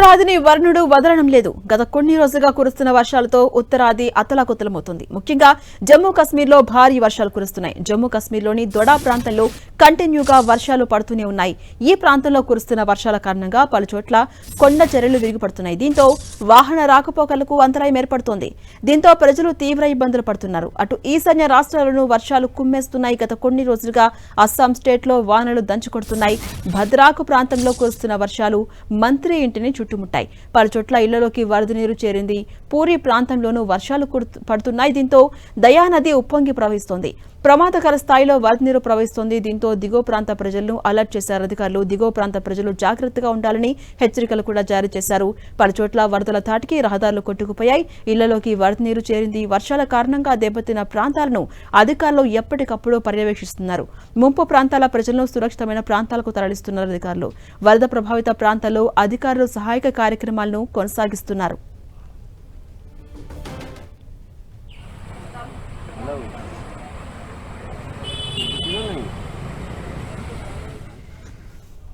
ఉత్తరాదిని వర్ణుడు వదలడం లేదు. గత కొన్ని రోజులుగా కురుస్తున్న వర్షాలతో ఉత్తరాది అతలాకుతలమవుతుంది. ముఖ్యంగా జమ్మూ కశ్మీర్లో భారీ వర్షాలు కురుస్తున్నాయి. జమ్మూ కశ్మీర్లోని దొడా ప్రాంతంలో కంటిన్యూగా వర్షాలు పడుతూనే ఉన్నాయి. ఈ ప్రాంతంలో కురుస్తున్న వర్షాల కారణంగా పలుచోట్ల కొండ చర్యలు విరిగిపడుతున్నాయి. దీంతో వాహన రాకపోకలకు అంతరాయం ఏర్పడుతోంది. దీంతో ప్రజలు తీవ్ర ఇబ్బందులు పడుతున్నారు. అటు ఈశాన్య రాష్ట్రాలను వర్షాలు కుమ్మేస్తున్నాయి. గత కొన్ని రోజులుగా అస్సాం స్టేట్లో వానలు దంచుకొడుతున్నాయి. భద్రాకు ప్రాంతంలో కురుస్తున్న వర్షాలు మంత్రి ఇంటిని చుట్టుముట్టాయి. పలుచోట్ల ఇళ్లలోకి వరద నీరు చేరింది. పూరి ప్రాంతంలోనూ వర్షాలు పడుతున్నాయి. దీంతో దయానది ఉప్పొంగి ప్రవహిస్తోంది. ప్రమాదకర స్థాయిలో వరద నీరు ప్రవహిస్తోంది. దీంతో దిగువ ప్రాంత ప్రజలను అలర్ట్ చేశారు అధికారులు. దిగువ ప్రాంత ప్రజలు జాగ్రత్తగా ఉండాలని హెచ్చరికలు కూడా జారీ చేశారు. పలుచోట్ల వరదల తాటికి రహదారులు కొట్టుకుపోయాయి. ఇళ్లలోకి వరద నీరు చేరింది. వర్షాల కారణంగా దెబ్బతిన్న ప్రాంతాలను అధికారులు ఎప్పటికప్పుడు పర్యవేక్షిస్తున్నారు. ముంపు ప్రాంతాల ప్రజలను సురక్షితమైన ప్రాంతాలకు తరలిస్తున్నారు అధికారులు. వరద ప్రభావిత ప్రాంతాల్లో అధికారులు సహాయక కార్యక్రమాలను కొనసాగిస్తున్నారు.